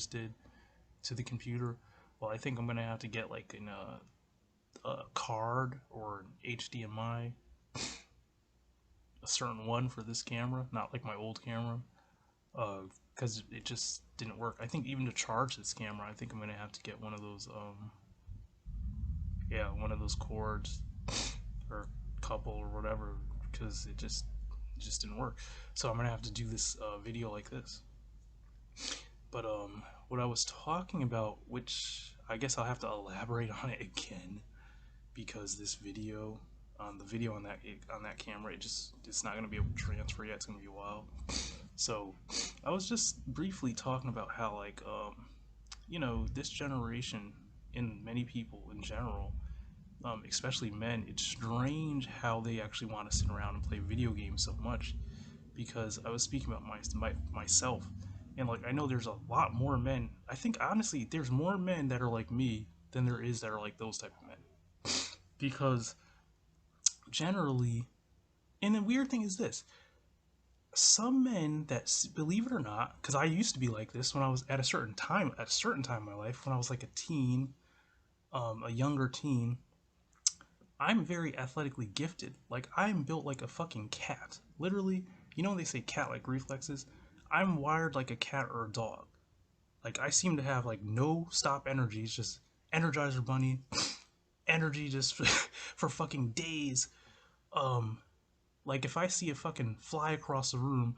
just did to the computer. Well, I think I'm gonna have to get like a card or an HDMI, a certain one for this camera, not like my old camera, because it just didn't work. I think even to charge this camera, I think I'm gonna have to get one of those, yeah, one of those cords or couple or whatever, because it just didn't work. So I'm gonna have to do this video like this. But what I was talking about, which I guess I'll have to elaborate on it again, because this video, the video on that camera, it's not gonna be able to transfer yet. It's gonna be a while. So I was just briefly talking about how, like, you know, this generation, and many people in general, especially men, it's strange how they actually want to sit around and play video games so much. Because I was speaking about myself, and like I know there's a lot more men. I think honestly, there's more men that are like me than there is that are like those type of men. Because generally, and the weird thing is this: some men that, believe it or not, because I used to be like this when I was at a certain time in my life, when I was like a teen, a younger teen. I'm very athletically gifted. Like, I'm built like a fucking cat. Literally, you know when they say cat-like reflexes? I'm wired like a cat or a dog. Like, I seem to have like no stop energy. It's just Energizer Bunny energy just for fucking days. Like if I see a fucking fly across the room,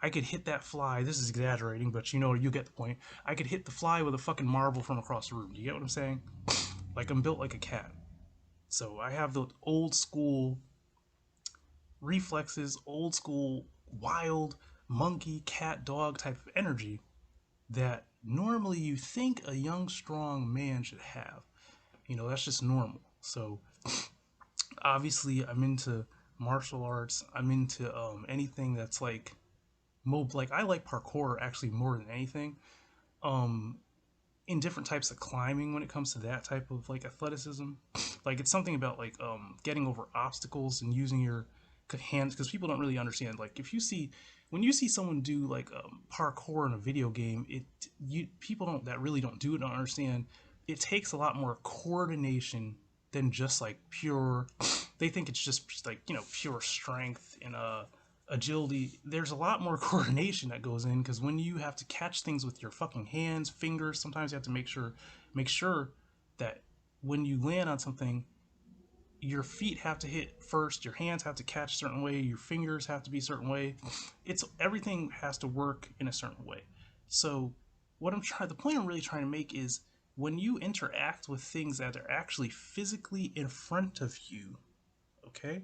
I could hit that fly. This is exaggerating, but you know, you get the point. I could hit the fly with a fucking marble from across the room. Do you get what I'm saying? Like, I'm built like a cat. So I have the old school reflexes, old school wild monkey, cat, dog type of energy that normally you think a young, strong man should have. You know, that's just normal. So obviously, I'm into martial arts. I'm into anything that's like like I like parkour actually more than anything. Um, in different types of climbing when it comes to that type of like athleticism. Like, it's something about like getting over obstacles and using your hands, because people don't really understand. Like, if you see when you see someone do like parkour in a video game, people don't that really don't do it, don't understand. It takes a lot more coordination than just like pure. They think it's just like, you know, pure strength and agility. There's a lot more coordination that goes in, because when you have to catch things with your fucking hands, fingers, sometimes you have to make sure that when you land on something, your feet have to hit first, your hands have to catch a certain way, your fingers have to be a certain way. It's everything has to work in a certain way. So the point I'm really trying to make is, when you interact with things that are actually physically in front of you, okay?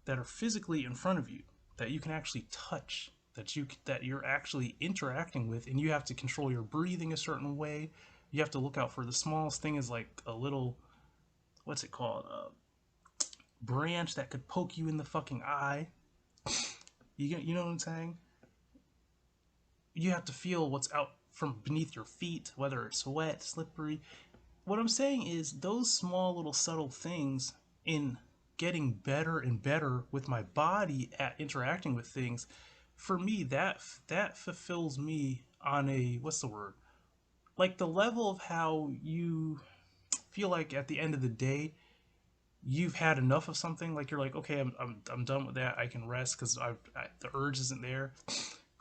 That are physically in front of you, that you can actually touch, that you're actually interacting with, and you have to control your breathing a certain way. You have to look out for the smallest thing, is like a little, what's it called, a branch that could poke you in the fucking eye. You know what I'm saying? You have to feel what's out from beneath your feet, whether it's wet, slippery. What I'm saying is, those small little subtle things in getting better and better with my body at interacting with things, for me, that fulfills me on a, what's the word, like the level of how you feel like at the end of the day you've had enough of something. Like, you're like, okay, I'm done with that, I can rest, because the urge isn't there.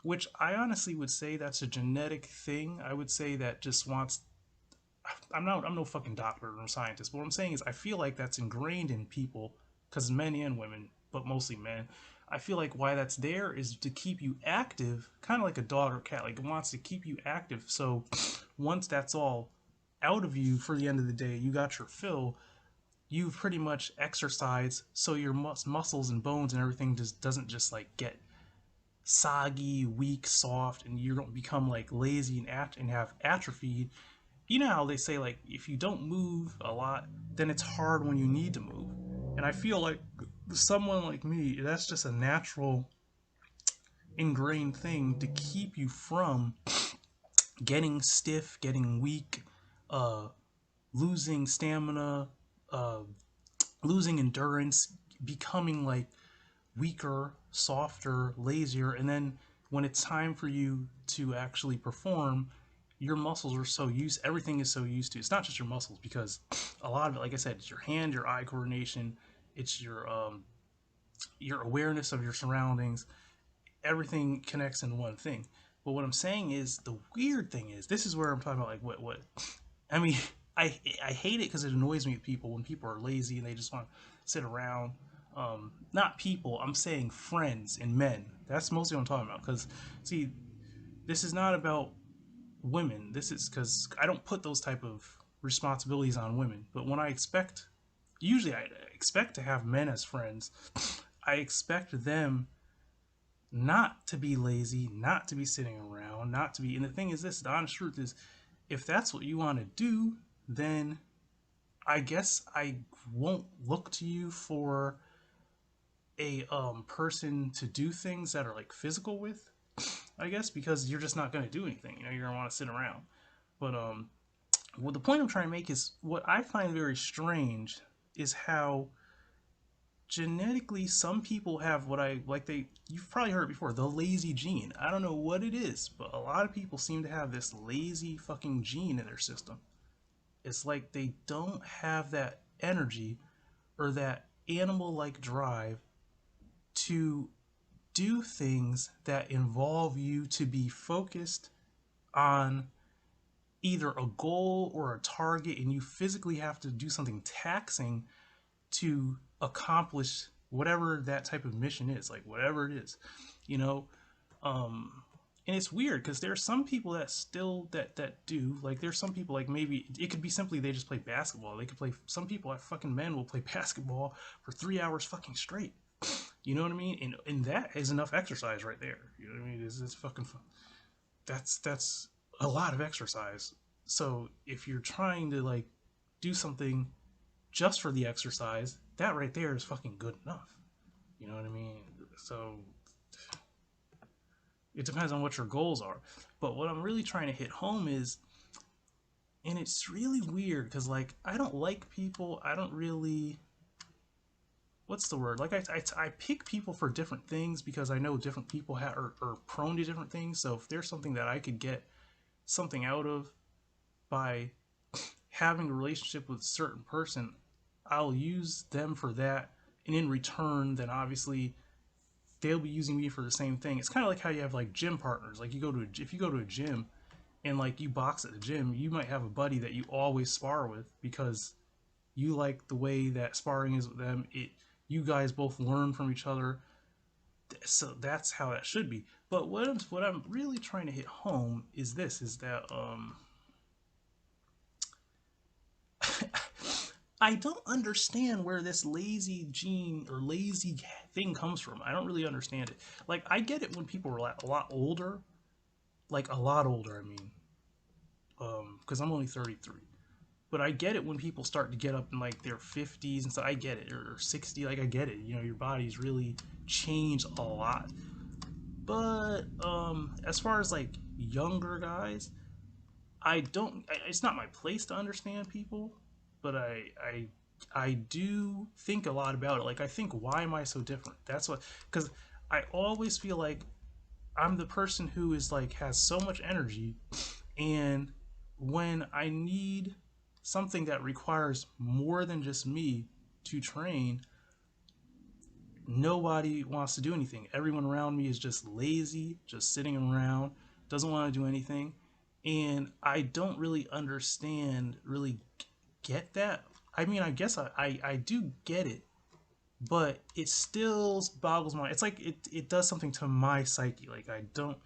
Which I honestly would say that's a genetic thing. I would say that just wants, I'm no fucking doctor or scientist, but what I'm saying is, I feel like that's ingrained in people, because men and women, but mostly men. I feel like why that's there is to keep you active, kind of like a dog or cat. Like, it wants to keep you active. So once that's all out of you for the end of the day, you got your fill. You've pretty much exercised, so your muscles and bones and everything just doesn't just like get soggy, weak, soft, and you don't become like lazy and have atrophied. You know how they say, like, if you don't move a lot, then it's hard when you need to move. And I feel like someone like me, that's just a natural ingrained thing to keep you from getting stiff, getting weak, uh, losing stamina, uh, losing endurance, becoming like weaker, softer, lazier, and then when it's time for you to actually perform, your muscles are so used, everything is so used to. It's not just your muscles, because a lot of it, like I said, it's your hand, your eye coordination, it's your awareness of your surroundings. Everything connects into one thing. But what I'm saying is, the weird thing is, this is where I'm talking about, like, what I mean, I hate it because it annoys me with people when people are lazy and they just want to sit around. Not people, I'm saying friends and men. That's mostly what I'm talking about. Because, see, this is not about women. This is because I don't put those type of responsibilities on women. But when I expect, usually I expect to have men as friends, I expect them not to be lazy, not to be sitting around, not to be. And the thing is, this, the honest truth is, if that's what you want to do, then I guess I won't look to you for a person to do things that are like physical with. I guess because you're just not going to do anything. You know, you're gonna want to sit around. But well, the point I'm trying to make is, what I find very strange is how genetically some people have what I like, they, you've probably heard it before, the lazy gene. I don't know what it is, but a lot of people seem to have this lazy fucking gene in their system. It's like they don't have that energy or that animal like drive to do things that involve you to be focused on either a goal or a target, and you physically have to do something taxing to accomplish whatever that type of mission is, like whatever it is, you know. And it's weird because there's some people that still that do, like, there's some people, like, maybe it could be simply they just play basketball. They could play, some people, like fucking men, will play basketball for 3 hours fucking straight. You know what I mean? And that is enough exercise right there. You know what I mean? It's fucking fun. That's a lot of exercise. So if you're trying to, like, do something just for the exercise, that right there is fucking good enough. You know what I mean? So it depends on what your goals are. But what I'm really trying to hit home is, and it's really weird because, like, I don't like people, I don't really, what's the word? Like, I pick people for different things because I know different people are prone to different things. So if there's something that I could get something out of by having a relationship with a certain person, I'll use them for that. And in return, then obviously they'll be using me for the same thing. It's kind of like how you have, like, gym partners. Like, if you go to a gym and, like, you box at the gym, you might have a buddy that you always spar with because you like the way that sparring is with them. You guys both learn from each other. So that's how that should be. But what I'm really trying to hit home is this: is that I don't understand where this lazy gene or lazy thing comes from. I don't really understand it. Like, I get it when people are a lot older, like a lot older. I mean, because I'm only 33. But I get it when people start to get up in, like, their 50s and stuff. I get it, or 60. Like, I get it. You know, your body's really changed a lot. But as far as, like, younger guys, I don't. It's not my place to understand people, but I do think a lot about it. Like, I think, why am I so different? That's what, because I always feel like I'm the person who is, like, has so much energy, and when I need something that requires more than just me to train, nobody wants to do anything. Everyone around me is just lazy, just sitting around, doesn't want to do anything. And I don't really understand, really get that. I mean, I guess I do get it, but it still boggles my. It's like it does something to my psyche. Like, I don't.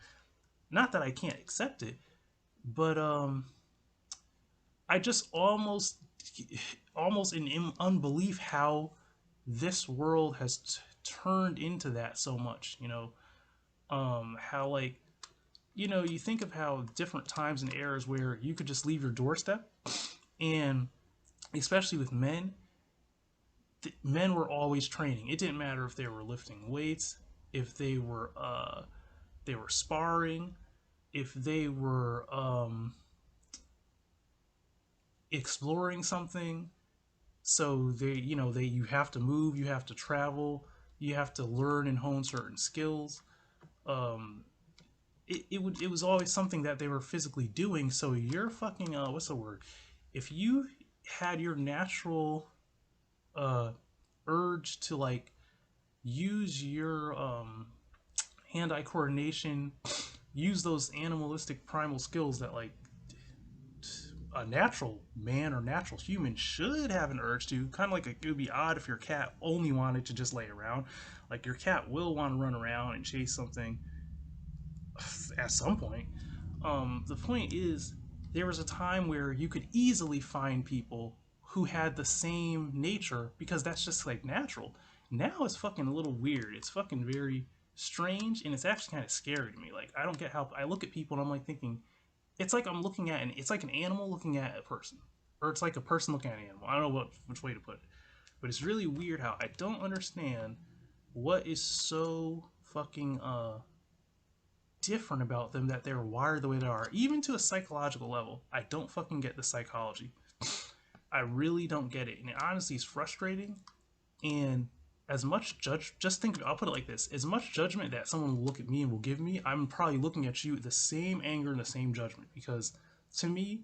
Not that I can't accept it, but I just almost in unbelief how this world has turned into that so much. You know, how, like, you know, you think of how different times and eras where you could just leave your doorstep, and especially with men, men were always training. It didn't matter if they were lifting weights, if they were sparring, if they were exploring something. So you have to move, you have to travel, you have to learn and hone certain skills. Um, it was always something that they were physically doing. So you're fucking what's the word? If you had your natural uh urge to like use your hand-eye coordination, use those animalistic primal skills that like a natural man or natural human should have an urge to, kind of like it would be odd if your cat only wanted to just lay around. Like your cat will want to run around and chase something at some point. The point is, there was a time where you could easily find people who had the same nature because that's just like natural. Now it's fucking a little weird. It's fucking very strange and it's actually kind of scary to me. Like I don't get how I look at people and I'm like thinking, it's like I'm looking at it's like an animal looking at a person, or it's like a person looking at an animal. I don't know which way to put it, but it's really weird how I don't understand what is so fucking different about them that they're wired the way they are, even to a psychological level. I don't fucking get the psychology. I really don't get it, and it honestly is frustrating. And as much just think, I'll put it like this: as much judgment that someone will look at me and will give me, I'm probably looking at you with the same anger and the same judgment, because to me,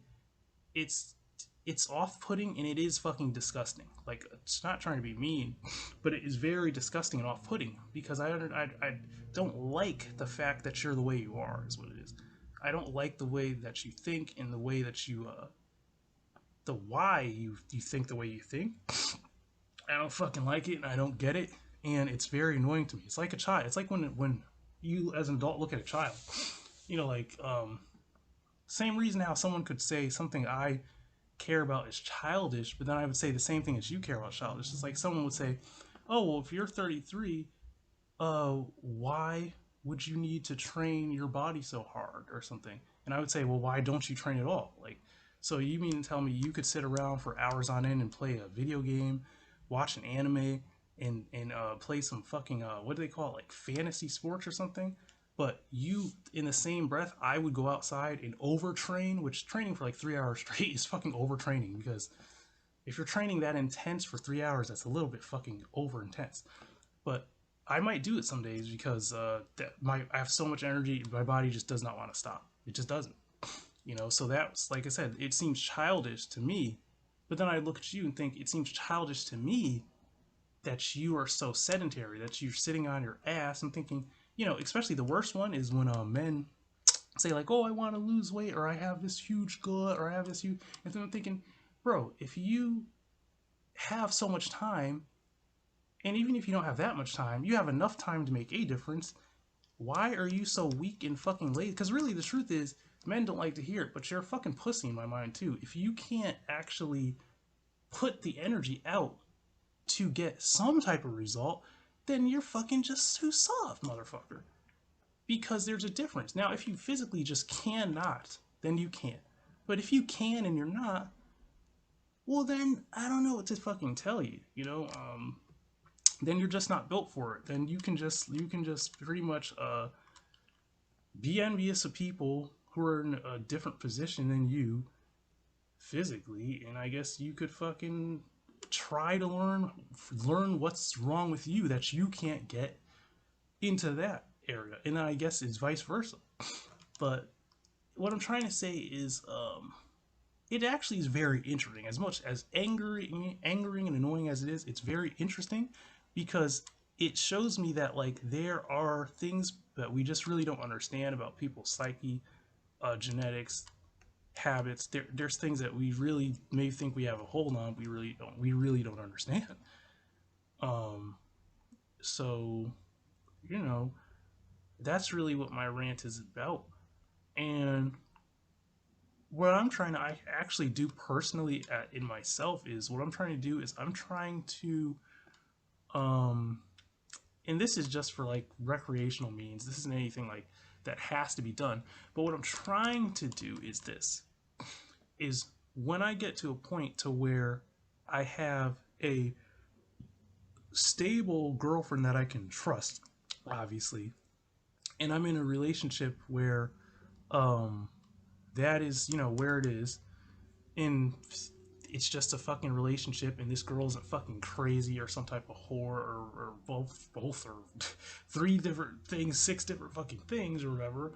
it's it's off-putting and it is fucking disgusting. Like, it's not trying to be mean, but it is very disgusting and off-putting because I don't like the fact that you're the way you are, is what it is. I don't like the way that you think and the way that you the why you think the way you think. I don't fucking like it and I don't get it, and it's very annoying to me. It's like a child. It's like when you as an adult look at a child, like same reason how someone could say something I care about is childish, but then I would say the same thing as you care about childish. It's like someone would say, "Oh, well, if you're 33, why would you need to train your body so hard or something?" And I would say, "Well, why don't you train at all?" Like, so you mean to tell me you could sit around for hours on end and play a video game, watch an anime, and play some fucking what do they call it, like fantasy sports or something? But you, in the same breath, I would go outside and overtrain, which training for like 3 hours straight is fucking overtraining, because if you're training that intense for 3 hours, that's a little bit fucking over intense. But I might do it some days because I have so much energy, my body just does not want to stop. It just doesn't. So that's, like I said, it seems childish to me. But then I look at you and think it seems childish to me that you are so sedentary, that you're sitting on your ass. I'm thinking, especially the worst one is when men say like, "Oh, I want to lose weight," or "I have this huge gut," or "I have this huge," and then I'm thinking, bro, if you have so much time, and even if you don't have that much time, you have enough time to make a difference. Why are you so weak and fucking lazy? Because really, the truth is, men don't like to hear it, but you're a fucking pussy in my mind too. If you can't actually put the energy out to get some type of result, then you're fucking just too soft, motherfucker. Because there's a difference. Now, if you physically just cannot, then you can't. But if you can and you're not, well, then I don't know what to fucking tell you. Then you're just not built for it. Then you can just pretty much be envious of people who are in a different position than you physically, and I guess you could fucking try to learn what's wrong with you that you can't get into that area, and I guess it's vice versa. But what I'm trying to say is, it actually is very interesting. As much as angering and annoying as it is, it's very interesting because it shows me that like there are things that we just really don't understand about people's psyche, genetics, habits. There's things that we really may think we have a hold on. We really don't. We really don't understand. Um, so you know, that's really what my rant is about. And what I'm trying to actually do personally in myself is what I'm trying to do is I'm trying to, um, and this is just for like recreational means. This isn't anything like that has to be done. But what I'm trying to do is this: is when I get to a point to where I have a stable girlfriend that I can trust, obviously, and I'm in a relationship where um that is, where it is, and it's just a fucking relationship, and this girl isn't fucking crazy or some type of whore, or both or three different things, six different fucking things or whatever.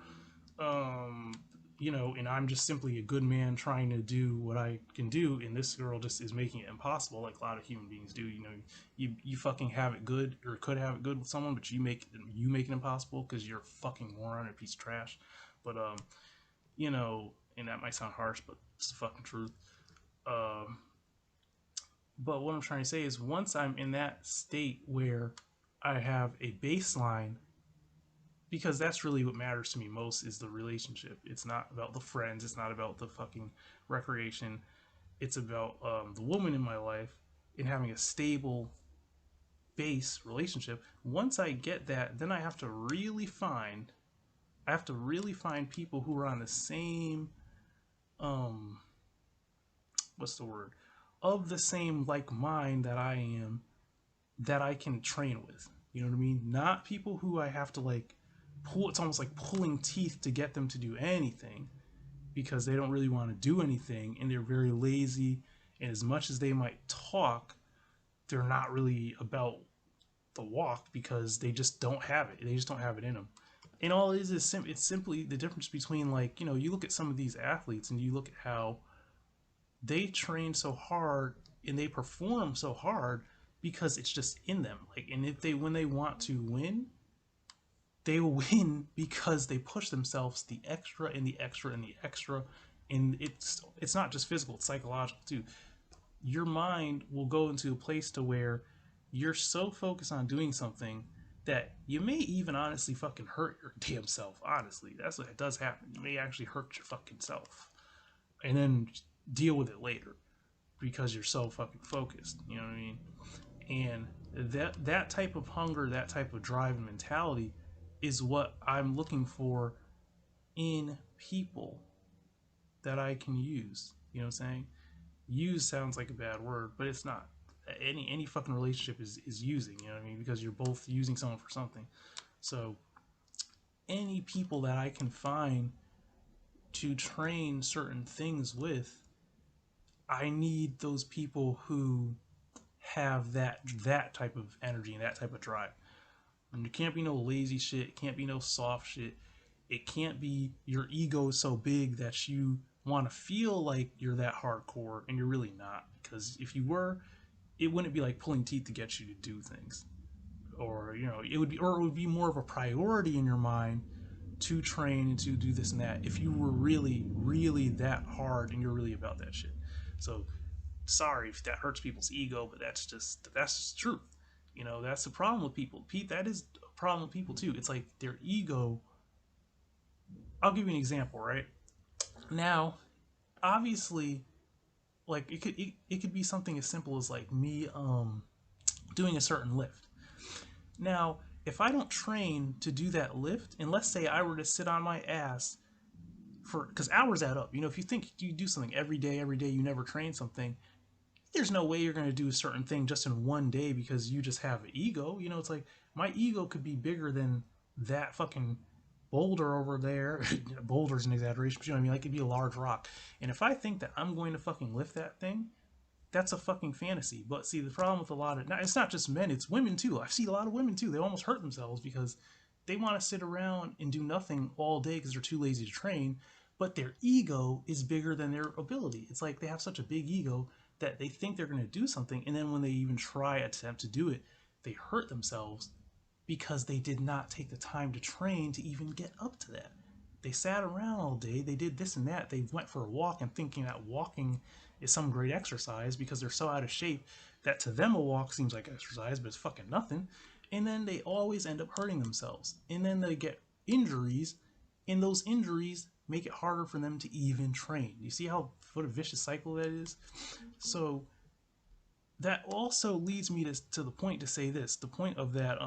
um, you know, and I'm just simply a good man trying to do what I can do, and this girl just is making it impossible, like a lot of human beings do. You know, you fucking have it good or could have it good with someone, but you make it impossible because you're a fucking moron and a piece of trash. But you know, and that might sound harsh, but it's the fucking truth. Um, but what I'm trying to say is, once I'm in that state where I have a baseline, because that's really what matters to me most is the relationship. It's not about the friends. It's not about the fucking recreation. It's about the woman in my life and having a stable base relationship. Once I get that, then I have to really find people who are on the same um what's the word, of the same like mind that I am, that I can train with. You know what I mean? Not people who I have to like pull. It's almost like pulling teeth to get them to do anything, because they don't really want to do anything and they're very lazy. And as much as they might talk, they're not really about the walk because they just don't have it. They just don't have it in them. And all it is it's simply the difference between, like, you know, you look at some of these athletes and you look at how they train so hard and they perform so hard because it's just in them. Like, and if they, when they want to win, they will win because they push themselves the extra and the extra and the extra. And it's not just physical, it's psychological too. Your mind will go into a place to where you're so focused on doing something that you may even honestly fucking hurt your damn self. Honestly, that's what it does happen. You may actually hurt your fucking self and then deal with it later because you're so fucking focused. You know what I mean? And that type of hunger, that type of drive and mentality is what I'm looking for in people that I can use. You know what I'm saying? Use sounds like a bad word, but it's not. Any fucking relationship is using, you know what I mean? Because you're both using someone for something. So any people that I can find to train certain things with, I need those people who have that type of energy and that type of drive. And there can't be no lazy shit. It can't be no soft shit. It can't be your ego so big that you want to feel like you're that hardcore and you're really not. Because if you were, it wouldn't be like pulling teeth to get you to do things. Or, you know, it would be, or it would be more of a priority in your mind to train and to do this and that if you were really, really that hard and you're really about that shit. So sorry if that hurts people's ego, but that's just truth. You know, that's the problem with people. Pete, that is a problem with people too. It's like their ego. I'll give you an example, right? Now, obviously, like it could be something as simple as like me doing a certain lift. Now, if I don't train to do that lift, and let's say I were to sit on my ass for, because hours add up. You know, if you think you do something every day, you never train something, there's no way you're going to do a certain thing just in one day because you just have an ego. You know, it's like my ego could be bigger than that fucking boulder over there. Boulder's an exaggeration, but you know what I mean? Like, it'd be a large rock. And if I think that I'm going to fucking lift that thing, that's a fucking fantasy. But see, the problem with a lot of, now, it's not just men, it's women too. I've seen a lot of women too. They almost hurt themselves because they want to sit around and do nothing all day because they're too lazy to train, but their ego is bigger than their ability. It's like they have such a big ego that they think they're going to do something, and then when they even try attempt to do it, they hurt themselves because they did not take the time to train to even get up to that. They sat around all day, they did this and that, they went for a walk and thinking that walking is some great exercise because they're so out of shape that to them a walk seems like exercise, but it's fucking nothing. And then they always end up hurting themselves. And then they get injuries, and those injuries make it harder for them to even train. You see how what a vicious cycle that is? So that also leads me to the point to say this, the point of that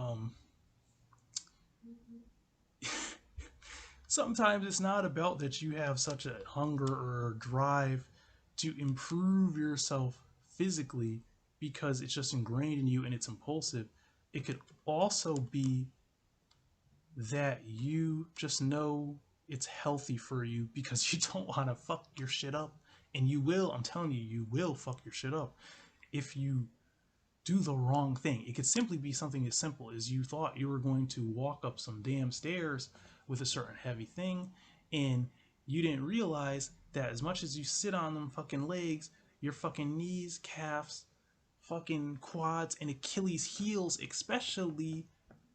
sometimes it's not about that you have such a hunger or a drive to improve yourself physically because it's just ingrained in you and it's impulsive. It could also be that you just know it's healthy for you because you don't want to fuck your shit up. And you will, I'm telling you, you will fuck your shit up if you do the wrong thing. It could simply be something as simple as you thought you were going to walk up some damn stairs with a certain heavy thing, And you didn't realize that as much as you sit on them fucking legs, your fucking knees, calves, fucking quads, and Achilles heels especially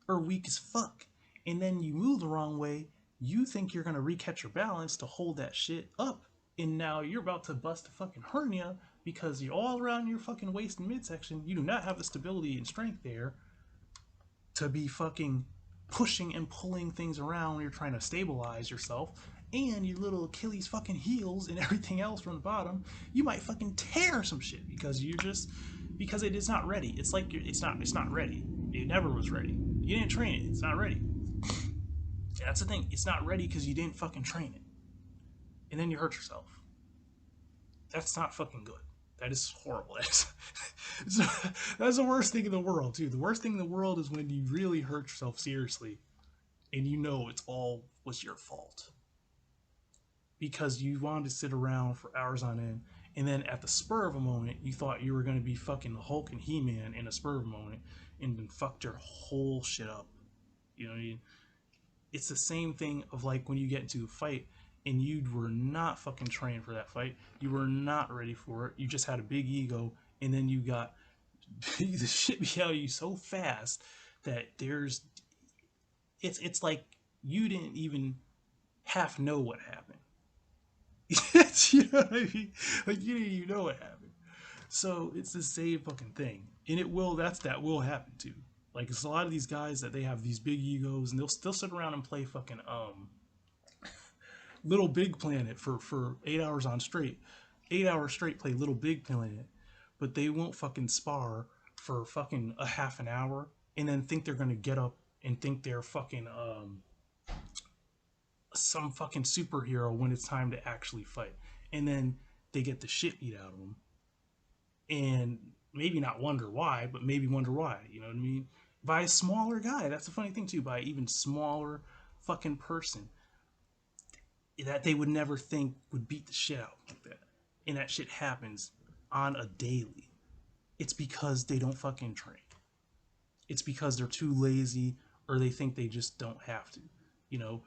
are weak as fuck. And then you move the wrong way, you think you're gonna recatch your balance to hold that shit up, and now you're about to bust a fucking hernia because you're all around your fucking waist and midsection. You do not have the stability and strength there to be fucking pushing and pulling things around when you're trying to stabilize yourself. And your little Achilles fucking heels and everything else from the bottom, you might fucking tear some shit because because it is not ready. It's like it's not ready. It never was ready. You didn't train it. It's not ready. That's the thing. It's not ready because you didn't fucking train it, and then you hurt yourself. That's not fucking good. That is horrible. That's the worst thing in the world, too. The worst thing in the world is when you really hurt yourself seriously and you know it's all was your fault because you wanted to sit around for hours on end, and then at the spur of a moment you thought you were going to be fucking Hulk and He-Man in a spur of a moment, and then fucked your whole shit up. You know what I mean? It's the same thing of like when you get into a fight and you were not fucking trained for that fight. You were not ready for it. You just had a big ego, and then you got the shit beat out of you so fast that it's like you didn't even half know what happened. You know what I mean? Like you didn't even know what happened. So it's the same fucking thing, and that will happen too. Like it's a lot of these guys that they have these big egos, and they'll still sit around and play fucking Little Big Planet for 8 hours on straight, 8 hours straight play Little Big Planet, but they won't fucking spar for fucking a half an hour, and then think they're gonna get up and think they're fucking some fucking superhero when it's time to actually fight, and then they get the shit beat out of them, and maybe not wonder why, but maybe wonder why. You know what I mean? By a smaller guy. That's the funny thing too. By an even smaller fucking person that they would never think would beat the shit out like that, and that shit happens on a daily. It's because they don't fucking train. It's because they're too lazy, or they think they just don't have to. You know,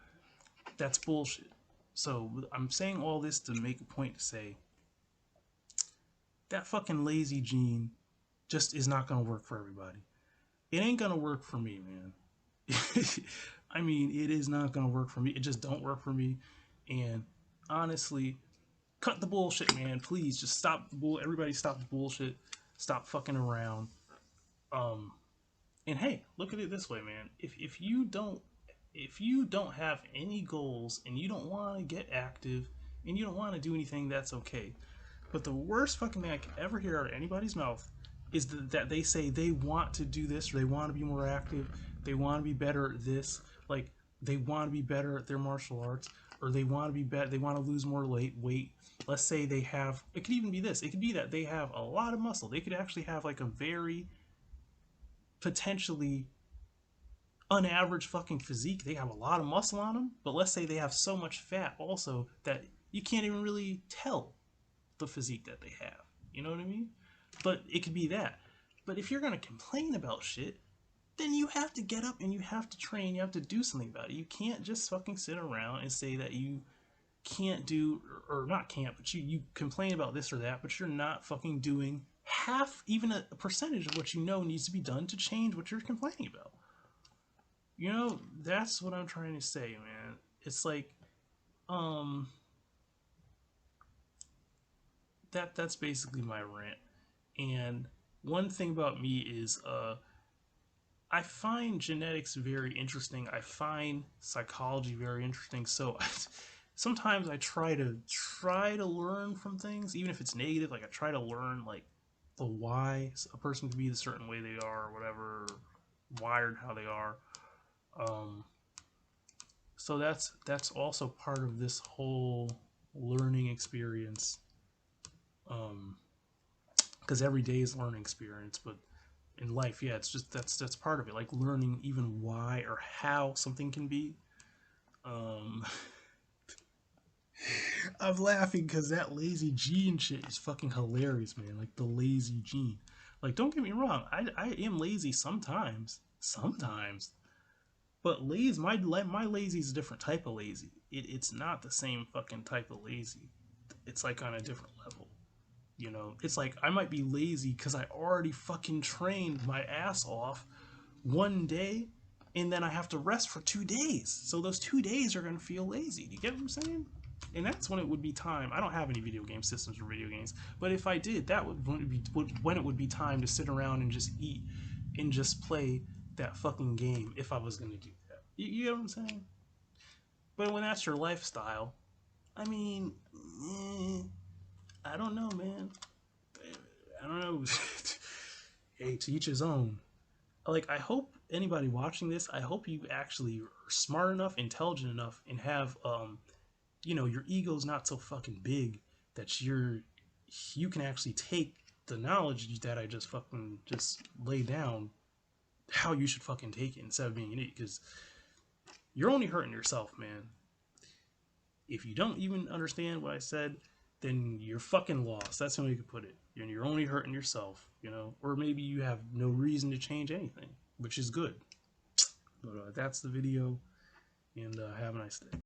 that's bullshit. So I'm saying all this to make a point to say that fucking lazy gene just is not gonna work for everybody. It ain't gonna work for me, man. I mean, it is not gonna work for me. It just don't work for me. And honestly, cut the bullshit, man. Please just stop the bull. Everybody, stop the bullshit. Stop fucking around. And hey, look at it this way, man. If you don't have any goals and you don't want to get active and you don't want to do anything, that's okay. But the worst fucking thing I could ever hear out of anybody's mouth is that they say they want to do this, or they want to be more active, they want to be better at this, like they want to be better at their martial arts, or they want to be better, they want to lose more weight. Let's say they have, it could even be this, it could be that they have a lot of muscle. They could actually have like a very potentially unaverage fucking physique. They have a lot of muscle on them, but let's say they have so much fat also that you can't even really tell the physique that they have. You know what I mean? But it could be that. But if you're gonna complain about shit, then you have to get up and you have to train. You have to do something about it. You can't just fucking sit around and say that you can't do, or not can't, but you complain about this or that, but you're not fucking doing half, even a percentage of what you know needs to be done to change what you're complaining about. You know, that's what I'm trying to say, man. It's like, that's basically my rant. And one thing about me is, I find genetics very interesting. I find psychology very interesting. So sometimes I try to learn from things, even if it's negative. Like I try to learn like the why a person can be the certain way they are, or whatever, wired how they are. So that's also part of this whole learning experience. Because every day is learning experience, but in life, yeah, it's just that's part of it. Like learning even why or how something can be. I'm laughing because that lazy gene shit is fucking hilarious, man. Like the lazy gene. Like, don't get me wrong, I am lazy sometimes, but my lazy is a different type of lazy. it's not the same fucking type of lazy. It's like on a different level. You know, it's like I might be lazy because I already fucking trained my ass off one day, and then I have to rest for 2 days. So those 2 days are gonna feel lazy. Do you get what I'm saying? And that's when it would be time. I don't have any video game systems for video games, but if I did, that would be when it would be time to sit around and just eat and just play that fucking game. If I was gonna do that, you get what I'm saying? But when that's your lifestyle, I mean, I don't know, man. I don't know. Hey, to each his own. Like, I hope anybody watching this, I hope you actually are smart enough, intelligent enough, and have your ego's not so fucking big that you can actually take the knowledge that I just fucking just lay down, how you should fucking take it instead of being an idiot, because you're only hurting yourself, man. If you don't even understand what I said, then you're fucking lost. That's the way you could put it. You're only hurting yourself, or maybe you have no reason to change anything, which is good. But that's the video, and have a nice day.